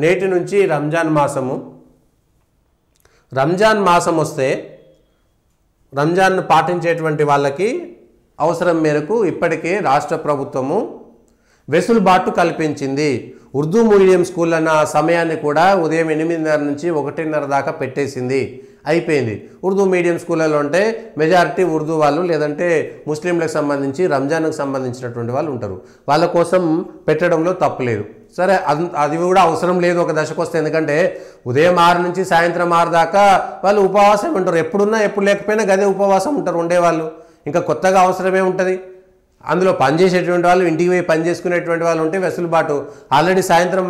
నేటి నుంచి రంజాన్ మాసము. రంజాన్ మాసం వస్తే రంజాన్ను పాటించేటువంటి వాళ్ళకి అవసరం మేరకు ఇప్పటికే రాష్ట్ర ప్రభుత్వము వెసులుబాటు కల్పించింది. ఉర్దూ మీడియం స్కూల్ అన్న సమయాన్ని కూడా ఉదయం 8:30 నుంచి 1:30 దాకా పెట్టేసింది. అయిపోయింది. ఉర్దూ మీడియం స్కూళ్ళలో ఉంటే మెజారిటీ ఉర్దూ వాళ్ళు లేదంటే ముస్లింలకు సంబంధించి రంజాన్కు సంబంధించినటువంటి వాళ్ళు ఉంటారు. వాళ్ళ కోసం పెట్టడంలో తప్పులేదు. సరే, అది కూడా అవసరం లేదు ఒక దశకు వస్తే. ఎందుకంటే ఉదయం 6 నుంచి సాయంత్రం 6 దాకా వాళ్ళు ఉపవాసం ఉంటారు. ఎప్పుడున్నా ఎప్పుడు లేకపోయినా గదే ఉపవాసం ఉంటారు ఉండేవాళ్ళు. ఇంకా కొత్తగా అవసరమే ఉంటుంది. అందులో పనిచేసేటువంటి వాళ్ళు ఇంటికి పోయి పని చేసుకునేటువంటి వాళ్ళు ఉంటే వెసులుబాటు ఆల్రెడీ సాయంత్రం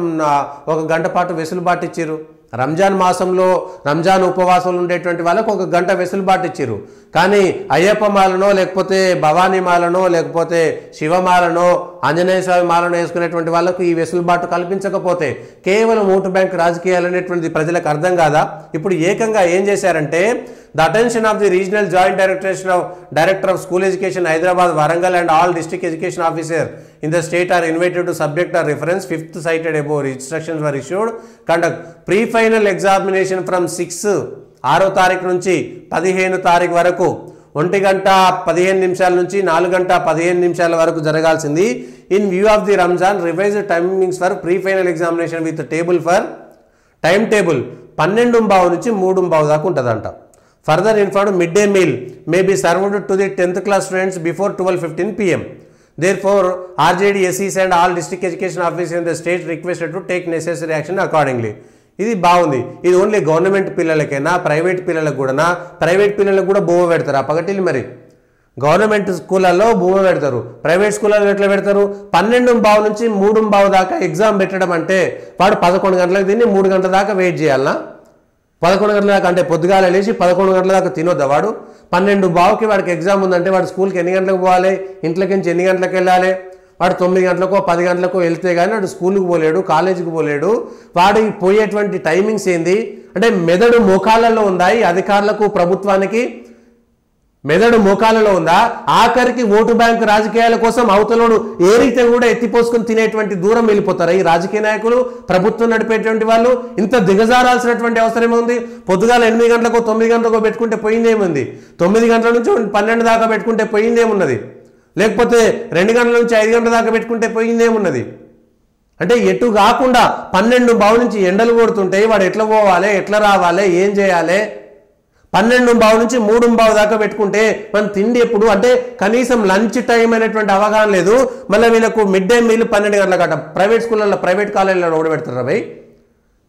1 గంట పాటు వెసులుబాటు ఇచ్చారు. రంజాన్ మాసంలో రంజాన్ ఉపవాసాలు ఉండేటువంటి వాళ్ళకు 1 గంట వెసులుబాటు ఇచ్చారు. కానీ అయ్యప్ప మాలనో లేకపోతే భవానీ మాలనో లేకపోతే శివమాలనో ఆంజనేయ స్వామి మాలను వేసుకునేటువంటి వాళ్ళకు ఈ వెసులుబాటు కల్పించకపోతే కేవలం ఓటు బ్యాంక్ రాజకీయాలు అనేటువంటిది ప్రజలకు అర్థం కాదా? ఇప్పుడు ఏకంగా ఏం చేశారంటే the attention of the regional joint director of school education Hyderabad, Warangal and all district education officer in the state are invited to subject or reference 5th cited above instructions were issued. Conduct pre-final examination from 6 తారీఖు నుంచి 15 తారీఖు వరకు 1 గంట 15 నిమిషాల నుంచి 4 గంట 15 నిమిషాల వరకు జరగాల్సింది. In view of the Ramzan revised timings for pre final examination with table for time table 12:15 నుంచి 3:15 దాకా ఉంటుందంట. Further informed, midday meal may be served to the 10th class students before 12:15 p.m. Therefore, RJD, SEs and all district education officers in the state requested to take necessary action accordingly. ఇది బాగుంది. ఇది only government పిల్లలకైనా private పిల్లలకు కూడా? Private పిల్లలకు కూడా బొమ్మ పెడతారు ఆ పగటిల్లి. మరి గవర్నమెంట్ స్కూళ్ళల్లో బొమ్మ పెడతారు, ప్రైవేట్ స్కూళ్ళలో ఎట్లా పెడతారు? 12:15 నుంచి 3:15 దాకా ఎగ్జామ్ పెట్టడం అంటే వాడు 11 గంటలకు తిని 3 గంటల దాకా వెయిట్ చేయాలనా? 11 గంటల దాకా అంటే పొద్దుగాల లేచి 11 గంటల దాకా తినొద్దా వాడు? 12:15కి వాడికి ఎగ్జామ్ ఉందంటే వాడు స్కూల్కి ఎన్ని గంటలకు పోవాలి? ఇంట్లోకి నుంచి ఎన్ని గంటలకు వెళ్ళాలి? వాడు 9 గంటలకో 10 గంటలకో వెళ్తే కానీ వాడు స్కూల్కి పోలేడు, కాలేజీకి పోలేడు. వాడికి పోయేటువంటి టైమింగ్స్ ఏంది అంటే మెదడు మోకాళ్ళలో ఉందా? ఈ అధికారులకు ప్రభుత్వానికి మెదడు మోకాలలో ఉందా? ఆఖరికి ఓటు బ్యాంకు రాజకీయాల కోసం అవతలోడు ఏరితే కూడా ఎత్తిపోసుకొని తినేటువంటి దూరం వెళ్ళిపోతారా ఈ రాజకీయ నాయకులు, ప్రభుత్వం నడిపేటువంటి వాళ్ళు? ఇంత దిగజారాల్సినటువంటి అవసరం ఉంది? పొద్దుగాల 8 గంటలకో 9 గంటలకో పెట్టుకుంటే పోయిందేముంది? 9 గంటల నుంచి 12 దాకా పెట్టుకుంటే పోయిందేమున్నది? లేకపోతే 2 గంటల నుంచి 5 గంటల దాకా పెట్టుకుంటే పోయిందేమున్నది? అంటే ఎటు కాకుండా 12:15 నుంచి ఎండలు కొడుతుంటే వాడు ఎట్లా పోవాలి, ఎట్లా రావాలి, ఏం చేయాలి? 12:15 నుంచి 3:15 దాకా పెట్టుకుంటే మనం తిండి ఎప్పుడు అంటే కనీసం లంచ్ టైం అనేటువంటి అవగాహన లేదు. మళ్ళీ వీళ్ళకు మిడ్ డే మీల్ 12 గంటల గంట. ప్రైవేట్ స్కూళ్ళల్లో ప్రైవేట్ కాలేజీలో ఓడబెడతారా భయ్?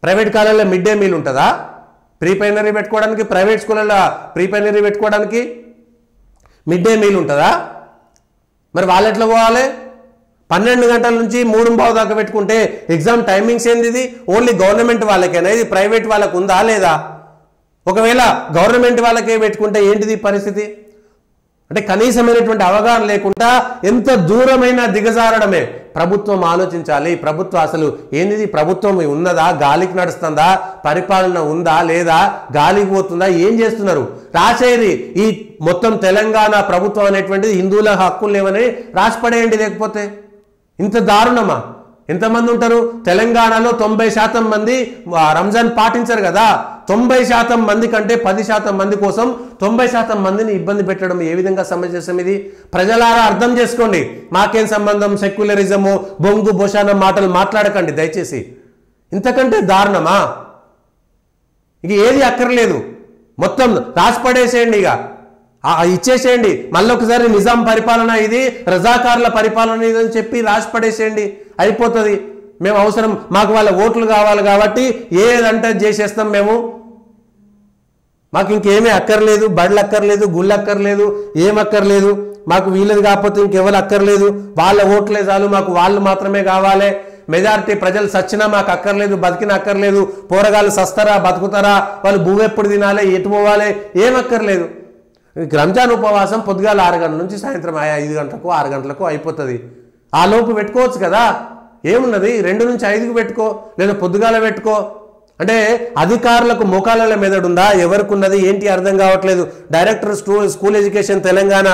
ప్రైవేట్ కాలేజీలో మిడ్ డే మీల్ ఉంటుందా? ప్రీ ప్రైమరీ పెట్టుకోవడానికి ప్రైవేట్ స్కూళ్ళల్లో ప్రీ ప్రైమరీ పెట్టుకోవడానికి మిడ్ డే మీల్ ఉంటుందా? మరి వాళ్ళు ఎట్లా పోవాలి? 12 గంటల నుంచి 3:15 దాకా పెట్టుకుంటే ఎగ్జామ్ టైమింగ్స్ ఏంది? ఇది ఓన్లీ గవర్నమెంట్ వాళ్ళకేనా? ఇది ప్రైవేట్ వాళ్ళకు ఉందా లేదా? ఒకవేళ గవర్నమెంట్ వాళ్ళకే పెట్టుకుంటే ఏంటిది పరిస్థితి? అంటే కనీసమైనటువంటి అవగాహన లేకుండా ఎంత దూరమైన దిగజారడమే. ప్రభుత్వం ఆలోచించాలి. ప్రభుత్వం అసలు ఏంది? ప్రభుత్వం ఉన్నదా? గాలికి నడుస్తుందా? పరిపాలన ఉందా లేదా? గాలికి పోతుందా? ఏం చేస్తున్నారు? రాసేది ఈ మొత్తం తెలంగాణ ప్రభుత్వం అనేటువంటిది హిందువుల హక్కులు లేవని రాసిపడేయండి. లేకపోతే ఇంత దారుణమా? ఎంతమంది ఉంటారు తెలంగాణలో? 90% మంది రంజాన్ పాటించరు కదా. 90% మంది కంటే 10% మంది కోసం 90% మందిని ఇబ్బంది పెట్టడం ఏ విధంగా సమంజసం ఇది? ప్రజలారా అర్థం చేసుకోండి. మాకేం సంబంధం, సెక్యులరిజము, బొంగు బొషాన మాటలు మాట్లాడకండి దయచేసి. ఇంతకంటే దారుణమా? ఇక ఏది అక్కర్లేదు, మొత్తం రాసిపడేసేయండి, ఇక ఇచ్చేసేయండి. మళ్ళొకసారి నిజాం పరిపాలన ఇది, రజాకారుల పరిపాలన ఇది అని చెప్పి రాసిపడేసేయండి, అయిపోతుంది. మేము అవసరం, మాకు వాళ్ళ ఓట్లు కావాలి కాబట్టి ఏదంటే చేసేస్తాం మేము. మాకు ఇంకేమీ అక్కర్లేదు, బడులు అక్కర్లేదు, గుళ్ళు అక్కర్లేదు, ఏమక్కర్లేదు. మాకు వీళ్ళది కాకపోతే ఇంకెవరు అక్కర్లేదు, వాళ్ళ ఓట్లే చాలు, మాకు వాళ్ళు మాత్రమే కావాలి. మెజారిటీ ప్రజలు సచ్చినా మాకు అక్కర్లేదు, బతికినా అక్కర్లేదు. పోరగాళ్ళు సస్తారా బతుకుతారా, వాళ్ళు భూమి ఎప్పుడు తినాలి, ఎటు పోవాలి, ఏమక్కర్లేదు. రంజాన్ ఉపవాసం పొద్దుగాల 6 గంటల నుంచి సాయంత్రం 5 గంటలకు 6 గంటలకు అయిపోతుంది. ఆ లోపు పెట్టుకోవచ్చు కదా, ఏమున్నది? 2 నుంచి 5కు పెట్టుకో, లేదా పొద్దుగాల పెట్టుకో. అంటే అధికారులకు మోకాళ్ళ మెదడు ఉందా? ఎవరికి ఉన్నది ఏంటి అర్థం కావట్లేదు. డైరెక్టర్ స్కూల్ ఎడ్యుకేషన్ తెలంగాణ,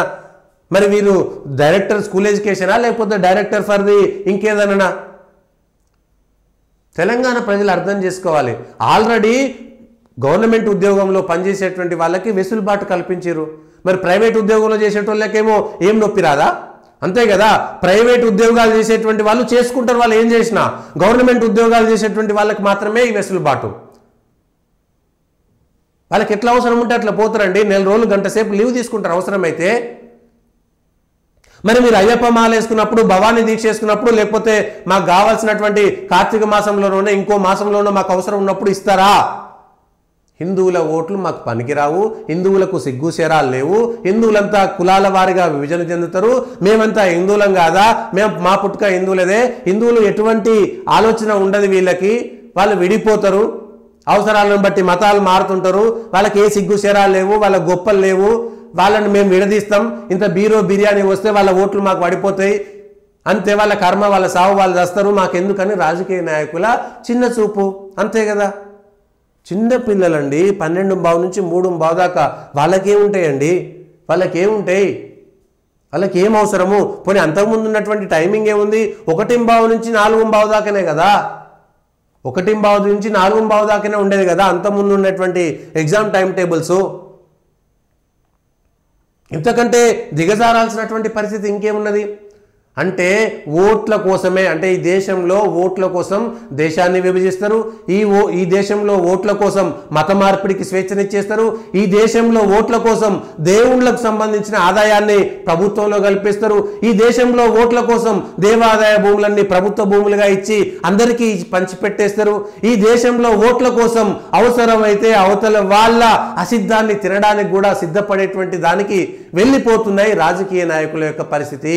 మరి వీరు డైరెక్టర్ స్కూల్ ఎడ్యుకేషనా లేకపోతే డైరెక్టర్ ఫర్ ది ఇంకేదన్నా? తెలంగాణ ప్రజలు అర్థం చేసుకోవాలి. ఆల్రెడీ గవర్నమెంట్ ఉద్యోగంలో పనిచేసేటువంటి వాళ్ళకి వెసులుబాటు కల్పించారు. మరి ప్రైవేట్ ఉద్యోగంలో చేసేటోళ్ళకేమో ఏం నొప్పి రాదా? అంతే కదా. ప్రైవేట్ ఉద్యోగాలు చేసేటువంటి వాళ్ళు చేసుకుంటారు, వాళ్ళు ఏం చేసినా. గవర్నమెంట్ ఉద్యోగాలు చేసేటువంటి వాళ్ళకి మాత్రమే ఈ వెసులుబాటు. వాళ్ళకి ఎట్లా అవసరం ఉంటే అట్లా పోతారండి. నెల రోజులు గంట సేపు లీవ్ తీసుకుంటారు అవసరమైతే. మరి మీరు అయ్యప్ప మాల వేసుకున్నప్పుడు, భవానీ దీక్ష వేసుకున్నప్పుడు, లేకపోతే మాకు కావాల్సినటువంటి కార్తీక మాసంలోనో ఇంకో మాసంలోనో మాకు అవసరం ఉన్నప్పుడు ఇస్తారా? హిందువుల ఓట్లు మాకు పనికిరావు, హిందువులకు సిగ్గు శరాలు లేవు, హిందువులంతా కులాల వారిగా విభజన చెందుతారు, మేమంతా హిందువులం కాదా, మా పుట్టుక హిందువులదే, హిందువులు ఎటువంటి ఆలోచన ఉండదు వీళ్ళకి, వాళ్ళు విడిపోతారు, అవసరాలను బట్టి మతాలు మారుతుంటారు, వాళ్ళకి ఏ సిగ్గు శరాలు లేవు, వాళ్ళ గొప్పలు లేవు, వాళ్ళని మేము విడదీస్తాం, ఇంత బిర్యానీ వస్తే వాళ్ళ ఓట్లు మాకు పడిపోతాయి, అంతే, వాళ్ళ కర్మ, వాళ్ళ సావు వాళ్ళు చేస్తారు, మాకెందుకని రాజకీయ నాయకుల చిన్న చూపు. అంతే కదా. చిన్న పిల్లలండి, 12:15 నుంచి 3:15 దాకా వాళ్ళకేముంటాయండి? వాళ్ళకేముంటాయి? వాళ్ళకి ఏం అవసరము? పోనీ అంతకుముందు ఉన్నటువంటి టైమింగ్ ఏముంది? 1:15 నుంచి 4:15 దాకానే కదా. 1:15 నుంచి 4:15 దాకానే ఉండేది కదా అంతకుముందు ఉన్నటువంటి ఎగ్జామ్ టైం టేబుల్స్. ఇంతకంటే దిగజారాల్సినటువంటి పరిస్థితి ఇంకేమున్నది? అంటే ఓట్ల కోసమే, అంటే ఈ దేశంలో ఓట్ల కోసం దేశాన్ని విభజిస్తారు, ఈ దేశంలో ఓట్ల కోసం మత మార్పిడికి స్వేచ్ఛనిచ్చేస్తారు, ఈ దేశంలో ఓట్ల కోసం దేవుళ్లకు సంబంధించిన ఆదాయాన్ని ప్రభుత్వంలో కల్పిస్తారు, ఈ దేశంలో ఓట్ల కోసం దేవాదాయ భూములన్నీ ప్రభుత్వ భూములుగా ఇచ్చి అందరికీ పంచిపెట్టేస్తారు, ఈ దేశంలో ఓట్ల కోసం అవసరమైతే అవతల వాళ్ళ అసిద్ధాన్ని తినడానికి కూడా సిద్ధపడేటువంటి దానికి వెళ్ళిపోతున్నాయి రాజకీయ నాయకుల యొక్క పరిస్థితి.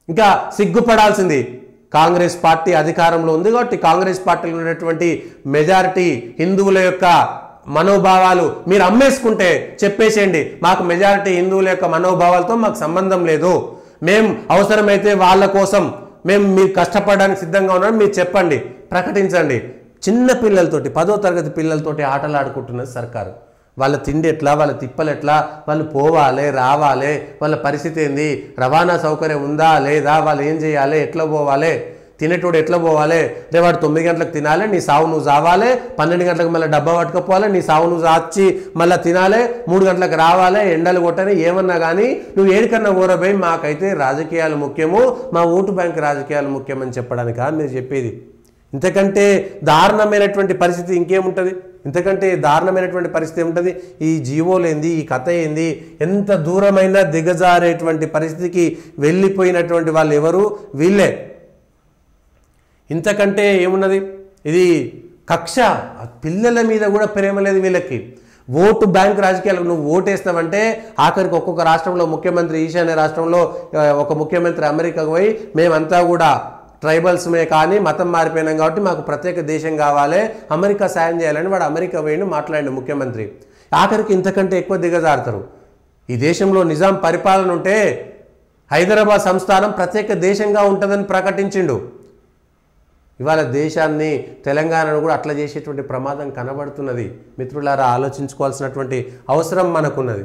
ఇంకా సిగ్గుపడాల్సింది, కాంగ్రెస్ పార్టీ అధికారంలో ఉంది కాబట్టి కాంగ్రెస్ పార్టీలో ఉన్నటువంటి మెజారిటీ హిందువుల యొక్క మనోభావాలు మీరు అమ్మేసుకుంటే చెప్పేసేయండి, మాకు మెజారిటీ హిందువుల యొక్క మనోభావాలతో మాకు సంబంధం లేదు, మేము అవసరమైతే వాళ్ళ కోసం మేము మీరు కష్టపడడానికి సిద్ధంగా ఉన్నాం, మీరు చెప్పండి, ప్రకటించండి. చిన్న పిల్లలతోటి, 10వ తరగతి పిల్లలతోటి ఆటలు ఆడుకుంటున్నది సర్కారు. వాళ్ళ తిండి ఎట్లా, వాళ్ళ తిప్పలు ఎట్లా, వాళ్ళు పోవాలి రావాలి, వాళ్ళ పరిస్థితి ఏంది, రవాణా సౌకర్యం ఉందా లేదా, వాళ్ళు ఏం చేయాలి, ఎట్లా పోవాలి, తినేటోడు ఎట్లా పోవాలి, అంటే వాడు 9 గంటలకు తినాలి, నీ సావు నువ్వు చావాలి, 12 గంటలకు మళ్ళీ డబ్బా పట్టుకపోవాలి, నీ సావు నువ్వు చాచి మళ్ళీ తినాలి, 3 గంటలకు రావాలి, ఎండలు కొట్టని ఏమన్నా కానీ నువ్వు ఏడికన్నా ఊరబోయి మాకైతే రాజకీయాలు ముఖ్యము, మా ఓటు బ్యాంక్ రాజకీయాలు ముఖ్యమని చెప్పడానికా మీరు చెప్పేది? ఇంతకంటే దారుణమైనటువంటి పరిస్థితి ఇంకేముంటుంది? ఇంతకంటే దారుణమైనటువంటి పరిస్థితి ఏముంటుంది? ఈ జీవోలేంది, ఈ కథ ఏంది? ఎంత దూరమైన దిగజారేటువంటి పరిస్థితికి వెళ్ళిపోయినటువంటి వాళ్ళు ఎవరు? వీళ్ళే. ఇంతకంటే ఏమున్నది? ఇది కక్ష, పిల్లల మీద కూడా ప్రేమ లేదు వీళ్ళకి. ఓటు బ్యాంక్ రాజకీయాలకు నువ్వు ఓటేస్తావంటే ఆఖరికి ఒక్కొక్క రాష్ట్రంలో ముఖ్యమంత్రి, ఈశాన్య రాష్ట్రంలో ఒక ముఖ్యమంత్రి అమెరికాకు పోయి మేమంతా కూడా ట్రైబల్స్మే కానీ మతం మారిపోయినాం కాబట్టి మాకు ప్రత్యేక దేశం కావాలి, అమెరికా సాయం చేయాలని వాడు అమెరికా పోయిన మాట్లాడిన ముఖ్యమంత్రి. ఆఖరికి ఇంతకంటే ఎక్కువ దిగజారుతారు. ఈ దేశంలో నిజాం పరిపాలన ఉంటే హైదరాబాద్ సంస్థానం ప్రత్యేక దేశంగా ఉంటుందని ప్రకటించిండు. ఇవాళ దేశాన్ని, తెలంగాణను కూడా అట్లా చేసేటువంటి ప్రమాదం కనబడుతున్నది. మిత్రులారా, ఆలోచించుకోవాల్సినటువంటి అవసరం మనకున్నది.